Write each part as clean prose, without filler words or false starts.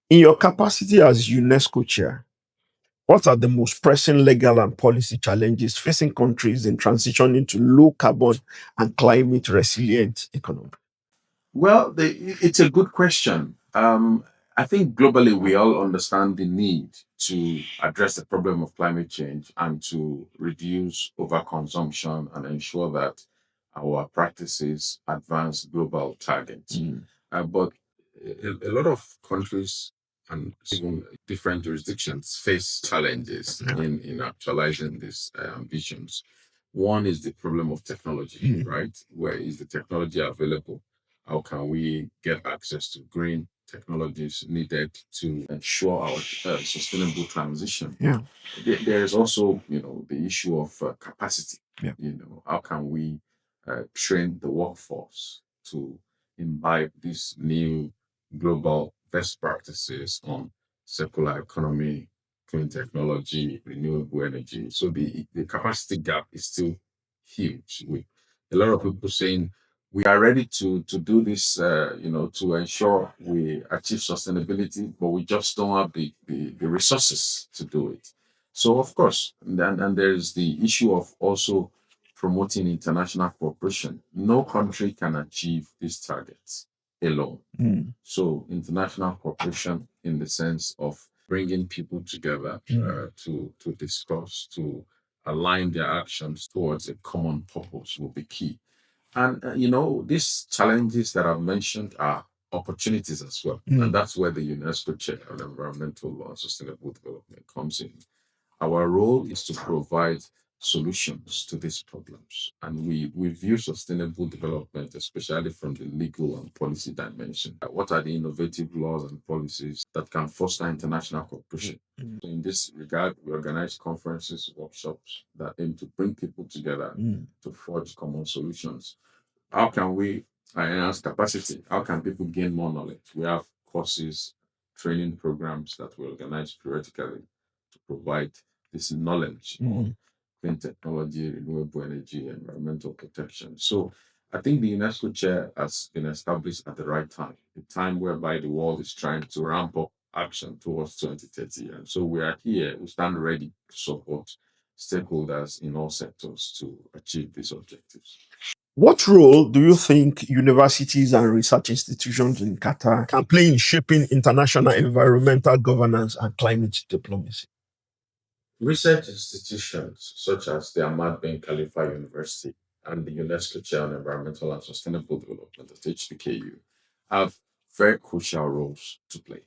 In your capacity as UNESCO Chair, what are the most pressing legal and policy challenges facing countries in transitioning to low carbon and climate resilient economy? Well, it's a good question. I think globally we all understand the need to address the problem of climate change and to reduce overconsumption and ensure that our practices advance global targets. But a lot of countries and even different jurisdictions face challenges Yeah. in actualizing these ambitions. One is the problem of technology, right? Where is the technology available? How can we get access to green technologies needed to ensure our sustainable transition? Yeah. There is also, the issue of capacity. Yeah. How can we train the workforce to imbibe these new global best practices on circular economy, clean technology, renewable energy? So the capacity gap is still huge. With a lot of people saying we are ready to do this, to ensure we achieve sustainability, but we just don't have the resources to do it. So, of course, and there's the issue of also promoting international cooperation. No country can achieve these targets alone. Mm. So, international cooperation in the sense of bringing people together to discuss, to align their actions towards a common purpose will be key. And these challenges that I've mentioned are opportunities as well. And that's where the UNESCO Chair on Environmental Law and Sustainable Development comes in. Our role is to provide solutions to these problems. And we view sustainable development, especially from the legal and policy dimension. What are the innovative laws and policies that can foster international cooperation? So in this regard, we organize conferences, workshops that aim to bring people together to forge common solutions. How can we enhance capacity? How can people gain more knowledge? We have courses, training programs that we organize periodically to provide this knowledge on clean technology, renewable energy, environmental protection. So I think the UNESCO chair has been established at the right time, a time whereby the world is trying to ramp up action towards 2030. And so we are here, we stand ready to support stakeholders in all sectors to achieve these objectives. What role do you think universities and research institutions in Qatar can play in shaping international environmental governance and climate diplomacy? Research institutions such as the Ahmad bin Khalifa University and the UNESCO Chair on Environmental and Sustainable Development at HBKU have very crucial roles to play.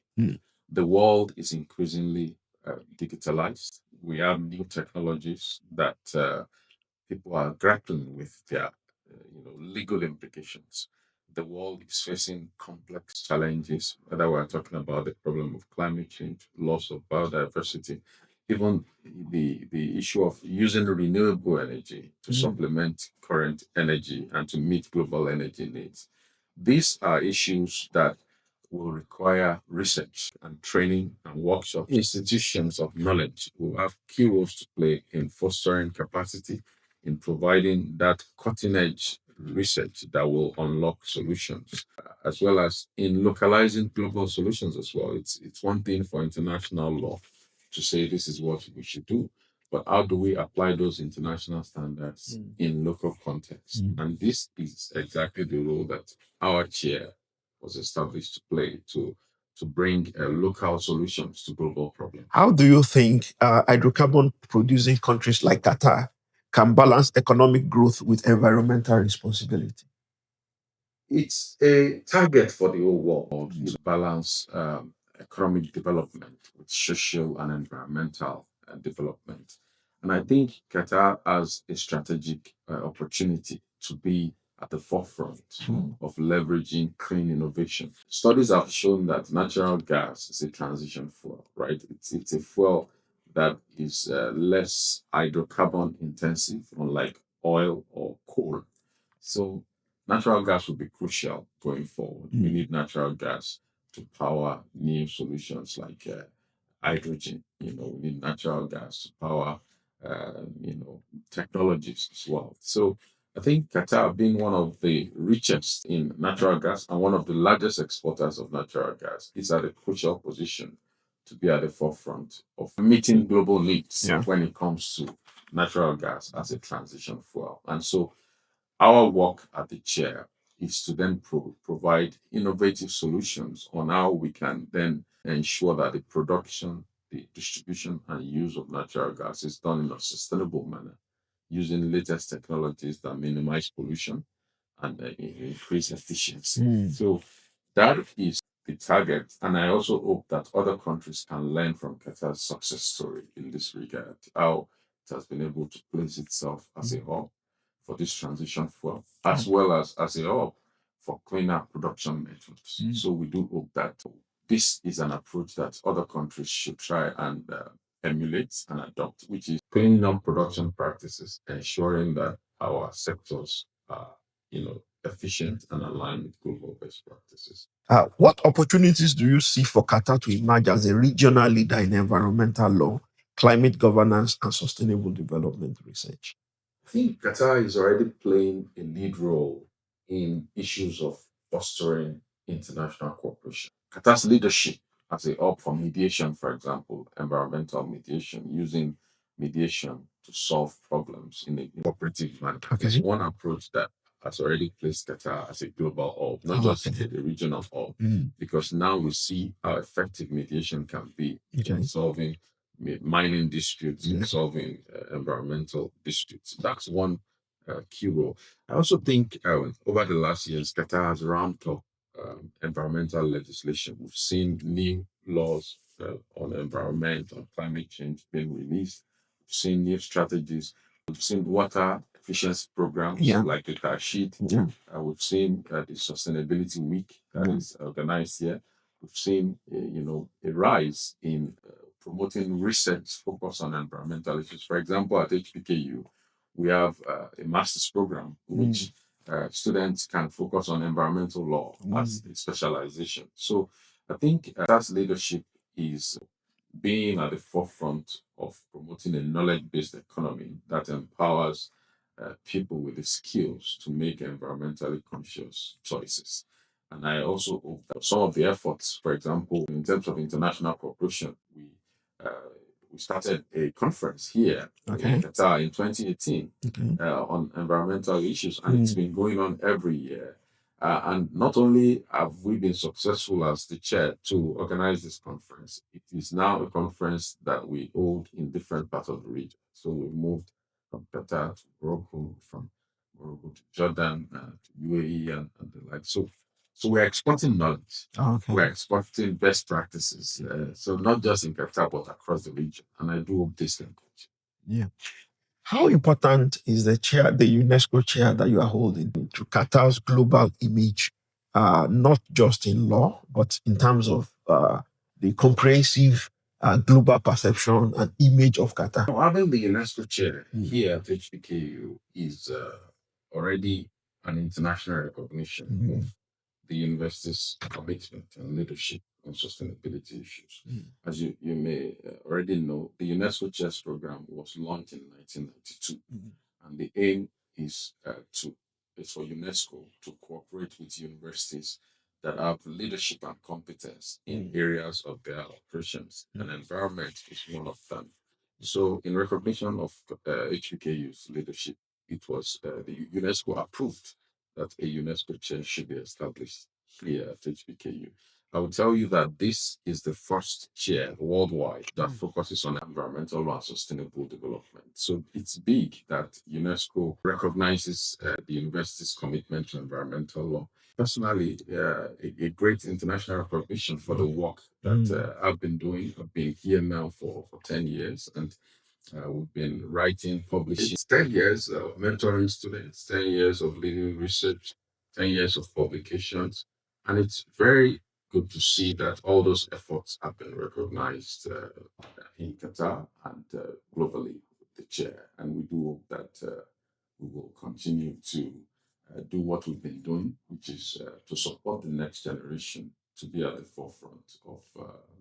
The world is increasingly digitalized. We have new technologies that people are grappling with their legal implications. The world is facing complex challenges, whether we're talking about the problem of climate change, loss of biodiversity, even the issue of using renewable energy to supplement current energy and to meet global energy needs. These are issues that will require research and training and workshops. Institutions of knowledge will have key roles to play in fostering capacity, in providing that cutting edge research that will unlock solutions, as well as in localizing global solutions as well. It's one thing for international law to say this is what we should do, but how do we apply those international standards in local context? And this is exactly the role that our chair was established to play to bring local solutions to global problems. How do you think hydrocarbon producing countries like Qatar can balance economic growth with environmental responsibility? It's a target for the whole world to balance economic development with social and environmental development. And I think Qatar has a strategic opportunity to be at the forefront of leveraging clean innovation. Studies have shown that natural gas is a transition fuel, right? It's a fuel that is less hydrocarbon intensive, unlike oil or coal. So natural gas will be crucial going forward. We need natural gas to power new solutions like hydrogen. We need natural gas to power, technologies as well. So I think Qatar, being one of the richest in natural gas and one of the largest exporters of natural gas, is at a crucial position to be at the forefront of meeting global needs when it comes to natural gas as a transition fuel. And so our work at the chair is to then provide innovative solutions on how we can then ensure that the production, the distribution, and use of natural gas is done in a sustainable manner using latest technologies that minimize pollution and increase efficiency. So that is the target. And I also hope that other countries can learn from Qatar's success story in this regard, how it has been able to place itself as a hub for this transition fuel, as well as a hub for cleaner production methods. So we do hope that this is an approach that other countries should try and emulate and adopt, which is cleaning up production practices, ensuring that our sectors are, efficient and aligned with global best practices. What opportunities do you see for Qatar to emerge as a regional leader in environmental law, climate governance, and sustainable development research? I think Qatar is already playing a lead role in issues of fostering international cooperation. Qatar's leadership as a hub for mediation, for example, environmental mediation, using mediation to solve problems in a cooperative manner, is one approach that has already placed Qatar as a global hub, not just a regional hub, because now we see how effective mediation can be in solving mining disputes, in solving environmental disputes. That's one key role. I also think over the last years, Qatar has ramped up environmental legislation. We've seen new laws on environment, on climate change being released. We've seen new strategies. We've seen water efficiency programs like the Tashid. We've seen the Sustainability Week that is organized here. We've seen, a rise in promoting research focused on environmental issues. For example, at HBKU, we have a master's program which students can focus on environmental law as a specialization. So I think that leadership is being at the forefront of promoting a knowledge-based economy that empowers people with the skills to make environmentally conscious choices. And I also hope that some of the efforts, for example, in terms of international cooperation, uh, we started a conference here in Qatar in 2018 on environmental issues, and it's been going on every year. And not only have we been successful as the chair to organize this conference, it is now a conference that we hold in different parts of the region. So we moved from Qatar to Morocco, from Morocco to Jordan, to UAE, and the like. So we're exporting knowledge. We're exporting best practices. So not just in Qatar, but across the region. And I do hope this can continue. How important is the UNESCO chair that you are holding to Qatar's global image, not just in law, but in terms of the comprehensive global perception and image of Qatar? Having the UNESCO chair here at HBKU is already an international recognition of the university's commitment and leadership on sustainability issues. As you may already know, the UNESCO Chairs program was launched in 1992, and the aim is for UNESCO to cooperate with universities that have leadership and competence in areas of their operations, and environment is one of them. So, in recognition of HBKU's leadership, it was the UNESCO approved that a UNESCO chair should be established here at HBKU. I will tell you that this is the first chair worldwide that focuses on environmental and sustainable development. So it's big that UNESCO recognizes the university's commitment to environmental law. Personally, a great international recognition for the work that I've been doing. I've been here now for 10 years, and we've been writing, publishing. It's 10 years of mentoring students, 10 years of leading research, 10 years of publications. And it's very good to see that all those efforts have been recognized in Qatar and globally with the chair. And we do hope that we will continue to do what we've been doing, which is to support the next generation to be at the forefront of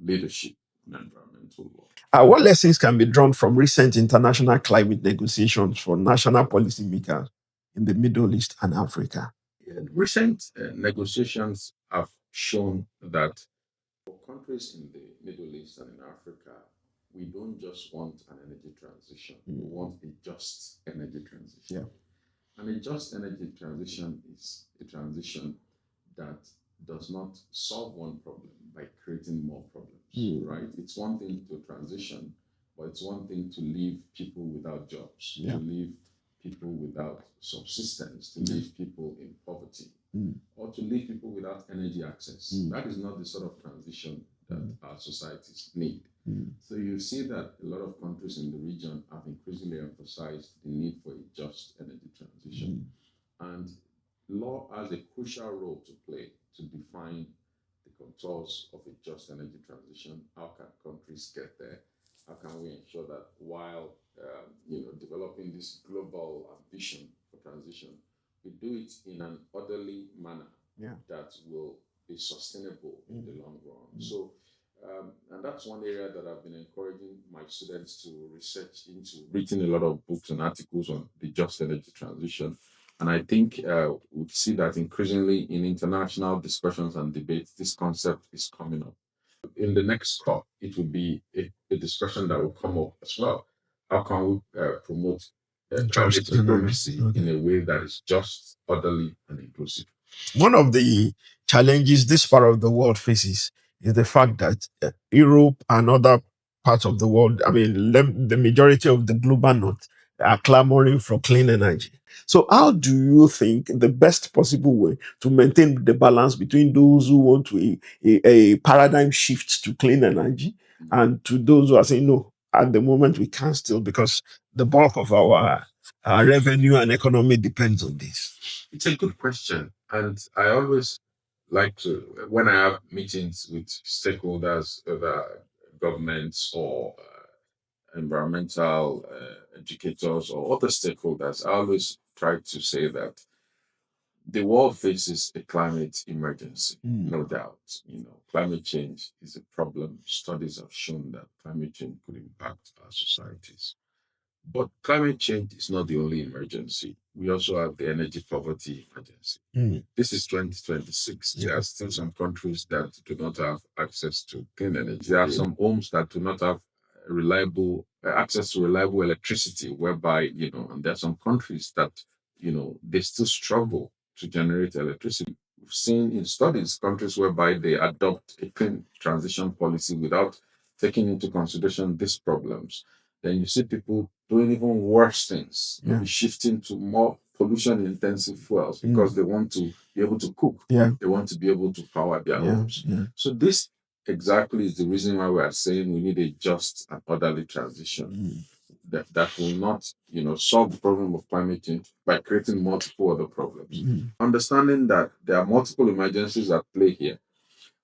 leadership in environmental law. What lessons can be drawn from recent international climate negotiations for national policymakers in the Middle East and Africa. Recent negotiations have shown that for countries in the Middle East and in Africa, we don't just want an energy transition, we want a just energy transition. Yeah. And a just energy transition is a transition that does not solve one problem by creating more problems, right? It's one thing to transition, but it's one thing to leave people without jobs, to leave people without subsistence, to leave people in poverty, or to leave people without energy access. That is not the sort of transition that our societies need. So you see that a lot of countries in the region have increasingly emphasized the need for a just energy transition. And law has a crucial role to play to define the contours of a just energy transition. How can countries get there? How can we ensure that while developing this global ambition for transition, we do it in an orderly manner that will be sustainable in the long run. So, and that's one area that I've been encouraging my students to research into, written a lot of books and articles on the just energy transition. And I think we see that increasingly in international discussions and debates, this concept is coming up. In the next COP, it will be a discussion that will come up as well. How can we promote climate diplomacy in a way that is just, orderly, and inclusive? One of the challenges this part of the world faces is the fact that Europe and other parts of the world, the majority of the global north, are clamoring for clean energy. So how do you think the best possible way to maintain the balance between those who want a paradigm shift to clean energy and to those who are saying, no, at the moment we can't still, because the bulk of our revenue and economy depends on this? It's a good question. And I always like to, when I have meetings with stakeholders, whether governments or environmental educators or other stakeholders, I always try to say that the world faces a climate emergency, no doubt. Climate change is a problem. Studies have shown that climate change could impact our societies. But climate change is not the only emergency. We also have the energy poverty emergency. This is 2026. There are still some countries that do not have access to clean energy. There are some homes that do not have reliable access to reliable electricity, whereby, and there are some countries that, they still struggle to generate electricity. We've seen in studies countries whereby they adopt a clean transition policy without taking into consideration these problems. Then you see people doing even worse things, maybe shifting to more pollution intensive fuels because they want to be able to cook. They want to be able to power their homes. So this exactly is the reason why we are saying we need a just and orderly transition that will not, solve the problem of climate change by creating multiple other problems. Understanding that there are multiple emergencies at play here,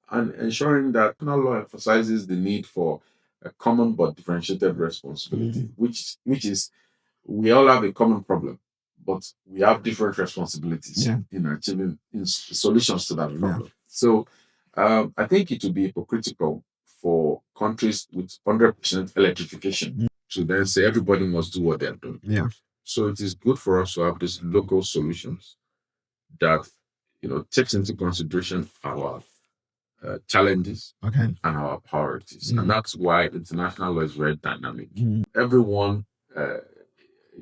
and ensuring that penal law emphasizes the need for a common but differentiated responsibility, which is we all have a common problem, but we have different responsibilities in achieving solutions to that problem. So I think it would be hypocritical for countries with 100% electrification to then say everybody must do what they're doing. So it is good for us to have these local solutions that takes into consideration our challenges and our priorities. And that's why international law is very dynamic. Everyone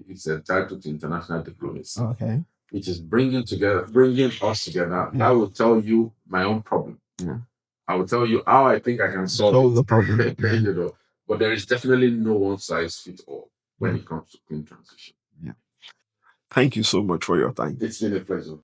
is entitled to international diplomacy, which is bringing us together. I will tell you my own problem. I will tell you how I think I can solve the problem. But there is definitely no one size fits all when it comes to clean transition. Thank you so much for your time. It's been a pleasure.